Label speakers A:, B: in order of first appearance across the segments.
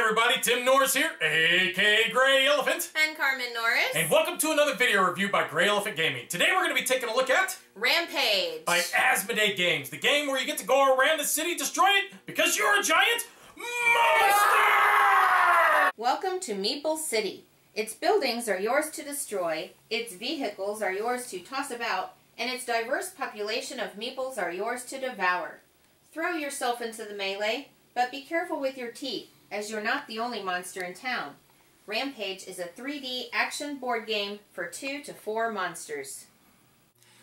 A: everybody, Tim Norris here, aka GreyElephant.
B: And Carmen Norris.
A: And welcome to another video review by GreyElephant Gaming. Today we're going to be taking a look at
B: Rampage
A: by Asmodee Games. The game where you get to go around the city, destroy it, because you're a giant monster!
B: Welcome to Meeple City. Its buildings are yours to destroy, its vehicles are yours to toss about, and its diverse population of meeples are yours to devour. Throw yourself into the melee, but be careful with your teeth, as you're not the only monster in town. Rampage is a 3D action board game for 2 to 4 monsters.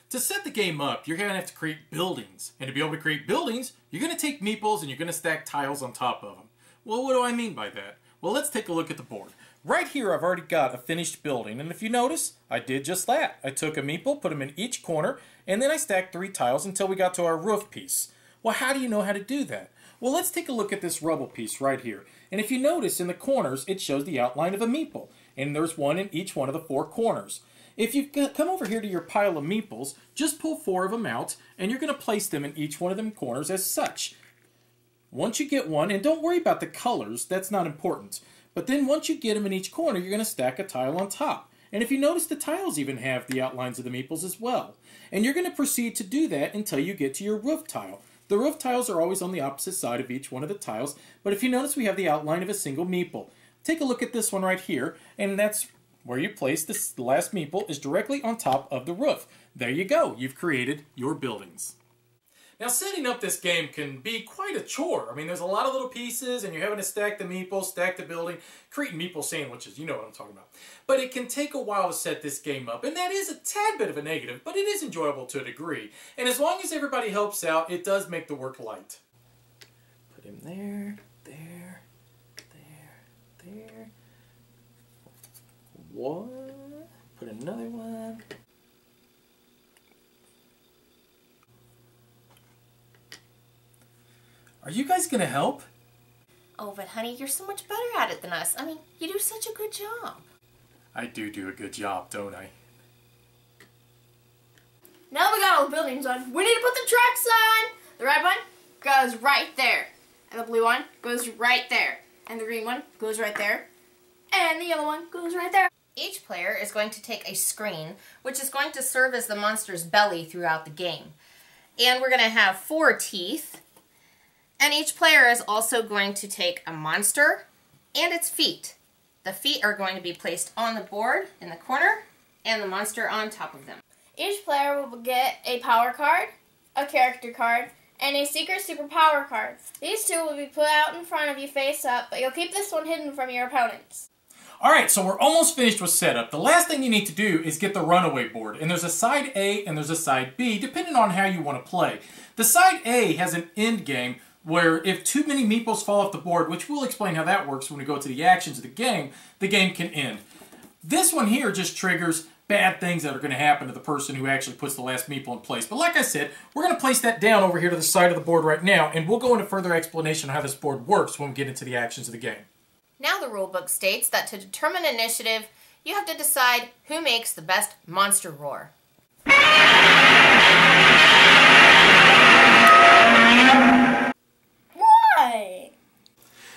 A: To set the game up, you're going to have to create buildings. And to be able to create buildings, you're going to take meeples and you're going to stack tiles on top of them. Well, what do I mean by that? Well, let's take a look at the board. Right here, I've already got a finished building. And if you notice, I did just that. I took a meeple, put them in each corner, and then I stacked 3 tiles until we got to our roof piece. Well, how do you know how to do that? Well, let's take a look at this rubble piece right here. And if you notice in the corners, it shows the outline of a meeple. And there's one in each one of the 4 corners. If you come over here to your pile of meeples, just pull 4 of them out, and you're going to place them in each one of them corners as such. Once you get one, and don't worry about the colors, that's not important. But then once you get them in each corner, you're going to stack a tile on top. And if you notice, the tiles even have the outlines of the meeples as well. And you're going to proceed to do that until you get to your roof tile. The roof tiles are always on the opposite side of each one of the tiles, but if you notice, we have the outline of a single meeple. Take a look at this one right here, and that's where you place this. The last meeple is directly on top of the roof. There you go. You've created your buildings. Now, setting up this game can be quite a chore. I mean, there's a lot of little pieces, and you're having to stack the meeples, stack the building, create meeple sandwiches. You know what I'm talking about. But it can take a while to set this game up, and that is a tad bit of a negative, but it is enjoyable to a degree. And as long as everybody helps out, it does make the work light. Put him there, there, there, there. One. Put another one. Are you guys going to help?
B: Oh, but honey, you're so much better at it than us. I mean, you do such a good job.
A: I do a good job, don't I?
C: Now we got all the buildings on, we need to put the tracks on! The red one goes right there. And the blue one goes right there. And the green one goes right there. And the yellow one goes right there.
B: Each player is going to take a screen, which is going to serve as the monster's belly throughout the game. And we're going to have 4 teeth. And each player is also going to take a monster and its feet. The feet are going to be placed on the board in the corner and the monster on top of them.
C: Each player will get a power card, a character card, and a secret superpower card. These 2 will be put out in front of you face up, but you'll keep this one hidden from your opponents.
A: Alright, so we're almost finished with setup. The last thing you need to do is get the runaway board. And there's a side A and there's a side B, depending on how you want to play. The side A has an end game where if too many meeples fall off the board, which we'll explain how that works when we go to the actions of the game can end. This one here just triggers bad things that are going to happen to the person who actually puts the last meeple in place. But like I said, we're going to place that down over here to the side of the board right now, and we'll go into further explanation on how this board works when we get into the actions of the game.
B: Now the rulebook states that to determine initiative, you have to decide who makes the best monster roar.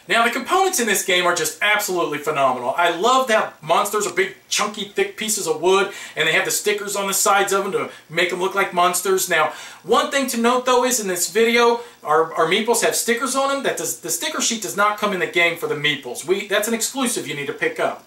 A: Now, the components in this game are just absolutely phenomenal. I love that monsters are big, chunky, thick pieces of wood, and they have the stickers on the sides of them to make them look like monsters. Now, one thing to note, though, is in this video, our meeples have stickers on them. The sticker sheet does not come in the game for the meeples. That's an exclusive you need to pick up.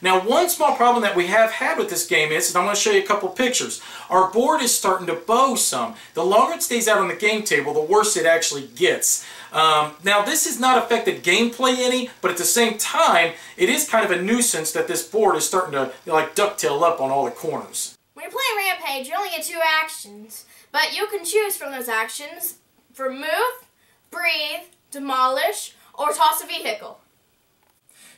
A: Now, one small problem that we have had with this game is, and I'm going to show you a couple pictures, our board is starting to bow some. The longer it stays out on the game table, the worse it actually gets. Now, this has not affected gameplay any, but at the same time, it is kind of a nuisance that this board is starting to like ducktail up on all the corners.
C: When you're playing Rampage, you only get 2 actions, but you can choose from those actions for move, breathe, demolish, or toss a vehicle.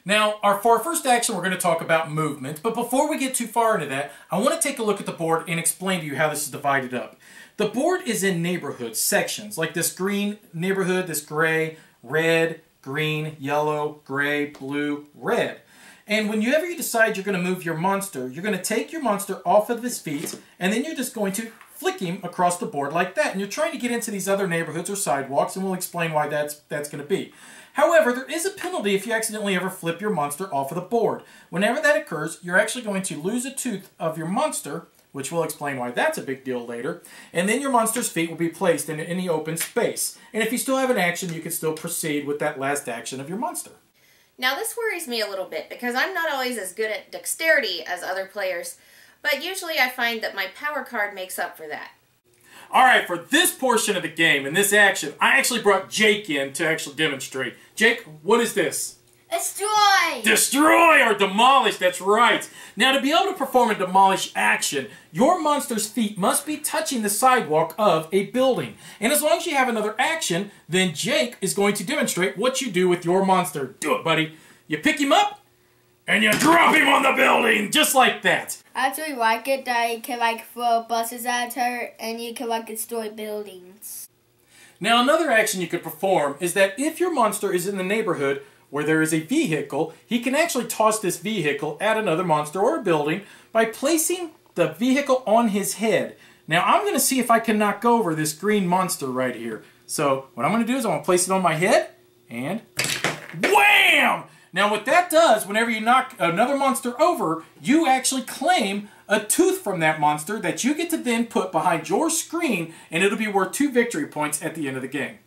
A: Now, for our first action, we're going to talk about movement, but before we get too far into that, I want to take a look at the board and explain to you how this is divided up. The board is in neighborhood sections, like this green neighborhood, this gray, red, green, yellow, gray, blue, red. And whenever you decide you're going to move your monster, you're going to take your monster off of his feet, and then you're just going to flicking across the board like that. And you're trying to get into these other neighborhoods or sidewalks, and we'll explain why that's going to be. However, there is a penalty if you accidentally ever flip your monster off of the board. Whenever that occurs, you're actually going to lose a tooth of your monster, which we'll explain why that's a big deal later, and then your monster's feet will be placed in any open space. And if you still have an action, you can still proceed with that last action of your monster.
B: Now this worries me a little bit because I'm not always as good at dexterity as other players, but usually I find that my power card makes up for that.
A: Alright, for this portion of the game and this action, I actually brought Jake in to actually demonstrate. Jake, what is this?
C: Destroy!
A: Destroy or demolish, that's right. Now to be able to perform a demolish action, your monster's feet must be touching the sidewalk of a building. And as long as you have another action, then Jake is going to demonstrate what you do with your monster. Do it, buddy. You pick him up, and you drop him on the building, just like that.
D: I actually like it that you can like throw buses at her and you can like destroy buildings.
A: Now another action you could perform is that if your monster is in the neighborhood where there is a vehicle, he can actually toss this vehicle at another monster or a building by placing the vehicle on his head. Now I'm going to see if I can knock over this green monster right here. So what I'm going to do is I'm going to place it on my head and wham! Now what that does, whenever you knock another monster over, you actually claim a tooth from that monster that you get to then put behind your screen, and it'll be worth 2 victory points at the end of the game.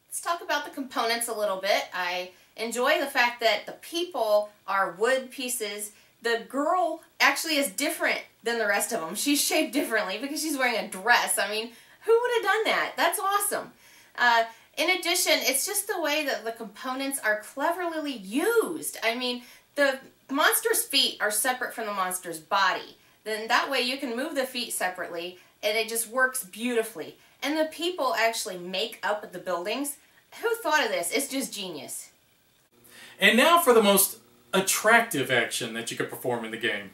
B: Let's talk about the components a little bit. I enjoy the fact that the people are wood pieces. The girl actually is different than the rest of them. She's shaped differently because she's wearing a dress. I mean, who would have done that? That's awesome. In addition, it's just the way that the components are cleverly used. I mean, the monster's feet are separate from the monster's body. Then that way you can move the feet separately and it just works beautifully. And the people actually make up the buildings. Who thought of this? It's just genius.
A: And now for the most attractive action that you could perform in the game.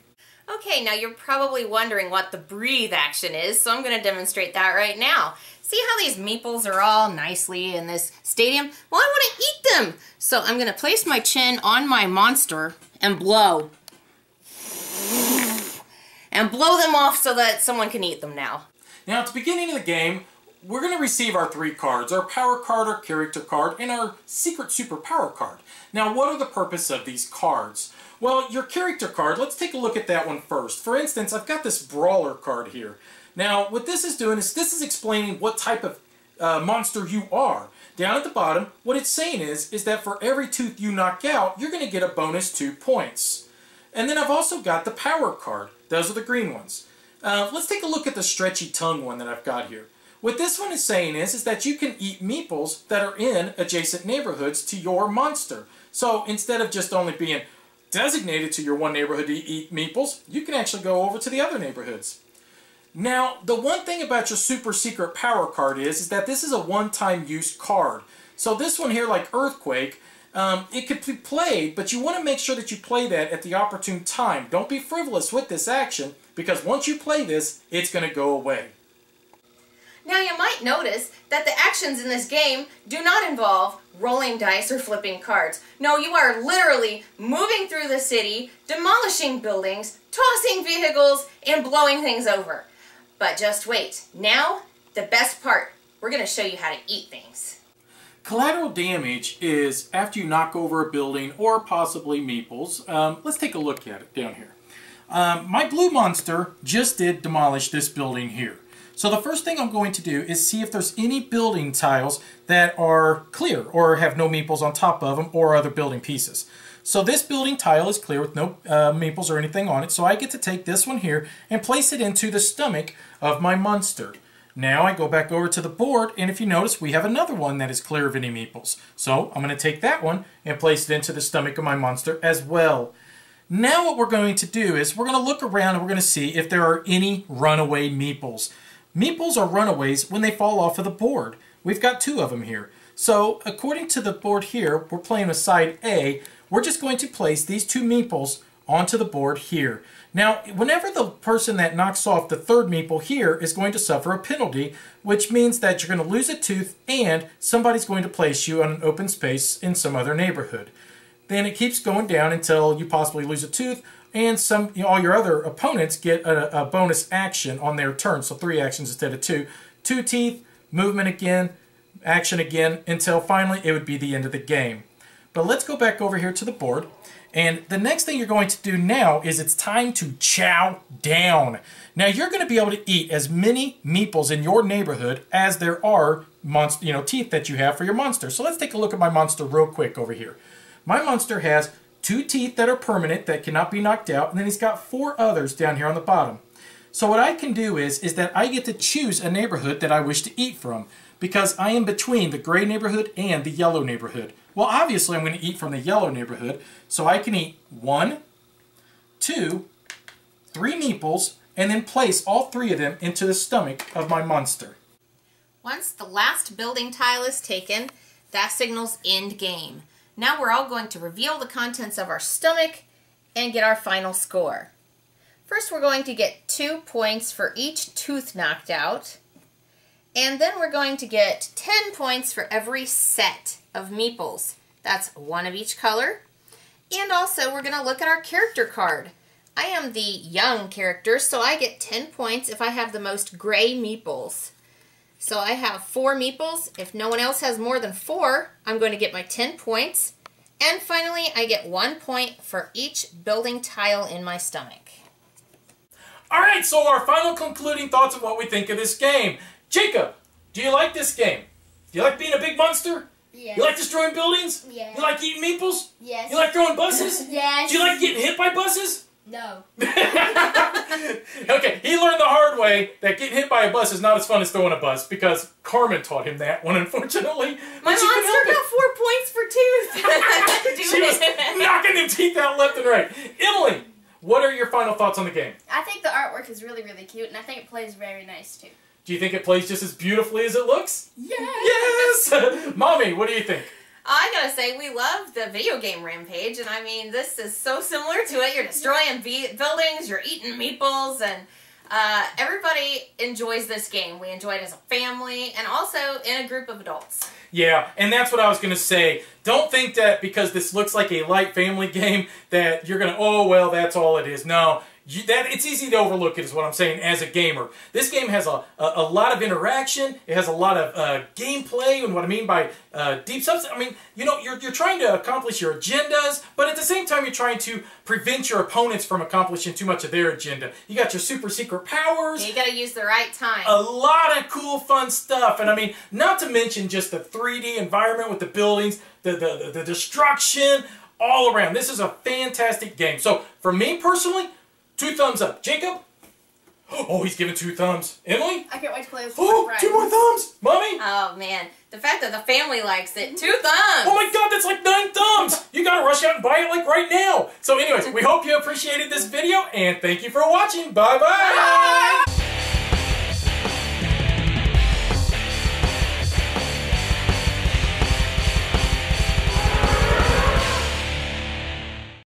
B: Okay, now you're probably wondering what the breathe action is, so I'm going to demonstrate that right now. See how these meeples are all nicely in this stadium? Well, I want to eat them! So I'm going to place my chin on my monster and blow. And blow them off so that someone can eat them now.
A: Now at the beginning of the game, we're going to receive our 3 cards, our power card, our character card, and our secret superpower card. Now what are the purpose of these cards? Well, your character card, let's take a look at that one first. For instance, I've got this brawler card here. Now what this is doing is this is explaining what type of monster you are. Down at the bottom, what it's saying is that for every tooth you knock out, you're going to get a bonus 2 points. And then I've also got the power card. Those are the green ones. Let's take a look at the stretchy tongue one that I've got here. What this one is saying is that you can eat meeples that are in adjacent neighborhoods to your monster. So instead of just only being designated to your one neighborhood to eat meeples, you can actually go over to the other neighborhoods. Now, the one thing about your super secret power card is that this is a one-time use card. So this one here, like Earthquake, it could be played, but you want to make sure that you play that at the opportune time. Don't be frivolous with this action, because once you play this, it's going to go away.
B: Now you might notice that the actions in this game do not involve rolling dice or flipping cards. No, you are literally moving through the city, demolishing buildings, tossing vehicles, and blowing things over. But just wait. Now, the best part. We're going to show you how to eat things.
A: Collateral damage is after you knock over a building or possibly meeples. Let's take a look at it down here. My blue monster just did demolish this building here. So the first thing I'm going to do is see if there's any building tiles that are clear or have no meeples on top of them or other building pieces. So this building tile is clear with no meeples or anything on it. So I get to take this one here and place it into the stomach of my monster. Now I go back over to the board, and if you notice, we have another one that is clear of any meeples. So I'm going to take that one and place it into the stomach of my monster as well. Now what we're going to do is we're going to look around and we're going to see if there are any runaway meeples. Meeples are runaways when they fall off of the board. We've got 2 of them here. So according to the board here, we're playing with side A. We're just going to place these 2 meeples onto the board here. Now, whenever the person that knocks off the 3rd meeple here is going to suffer a penalty, which means that you're going to lose a tooth and somebody's going to place you on an open space in some other neighborhood. Then it keeps going down until you possibly lose a tooth and all your other opponents get a bonus action on their turn, so 3 actions instead of 2. 2 teeth, movement again, action again, until finally it would be the end of the game. But let's go back over here to the board, and the next thing you're going to do now is it's time to chow down. Now you're going to be able to eat as many meeples in your neighborhood as there are teeth that you have for your monster. So let's take a look at my monster real quick over here. My monster has 2 teeth that are permanent that cannot be knocked out, and then he's got 4 others down here on the bottom. So what I can do is that I get to choose a neighborhood that I wish to eat from, because I am between the gray neighborhood and the yellow neighborhood. Well, obviously I'm going to eat from the yellow neighborhood, so I can eat 1, 2, 3 meeples, and then place all 3 of them into the stomach of my monster.
B: Once the last building tile is taken, that signals end game. Now we're all going to reveal the contents of our stomach and get our final score. First we're going to get 2 points for each tooth knocked out, and then we're going to get 10 points for every set of meeples. That's 1 of each color. And also we're going to look at our character card. I am the young character, so I get 10 points if I have the most gray meeples. So I have 4 meeples. If no one else has more than 4, I'm going to get my 10 points. And finally, I get 1 point for each building tile in my stomach.
A: Alright, so our final concluding thoughts of what we think of this game. Jacob, do you like this game? Do you like being a big monster?
D: Yes.
A: You like destroying buildings?
D: Yes.
A: You like eating meeples?
D: Yes.
A: You like throwing buses?
D: Yes.
A: Do you like getting hit by buses?
D: No.
A: Okay, he learned the hard way that getting hit by a bus is not as fun as throwing a bus, because Carmen taught him that one, unfortunately.
B: My monster got 4 points for tooth.
A: She was knocking them teeth out left and right. Emily, what are your final thoughts on the game?
C: I think the artwork is really, really cute, and I think it plays very nice, too.
A: Do you think it plays just as beautifully as it looks?
C: Yes!
A: Yes! Mommy, what do you think?
B: I gotta say, we love the video game Rampage, and I mean, this is so similar to it. You're destroying buildings, you're eating meeples, and everybody enjoys this game. We enjoy it as a family, and also in a group of adults.
A: Yeah, and that's what I was going to say. Don't think that because this looks like a light family game that you're going to, oh, well, that's all it is. No. It's easy to overlook it, is what I'm saying, as a gamer. This game has a lot of interaction. It has a lot of gameplay, and what I mean by deep substance, I mean, you know, you're trying to accomplish your agendas, but at the same time, you're trying to prevent your opponents from accomplishing too much of their agenda. You got your super secret powers.
B: You gotta use the right time.
A: A lot of cool, fun stuff, and I mean, not to mention just the 3D environment with the buildings, the destruction, all around. This is a fantastic game. So, for me personally, 2 thumbs up. Jacob? Oh, he's giving 2 thumbs. Emily?
C: I can't wait to play this.
A: Oh, 2 more thumbs. Mommy?
B: Oh, man. The fact that the family likes it. 2 thumbs.
A: Oh my god, that's like 9 thumbs. You gotta rush out and buy it like right now. So anyways, we hope you appreciated this video, and thank you for watching. Bye-bye.
B: Bye.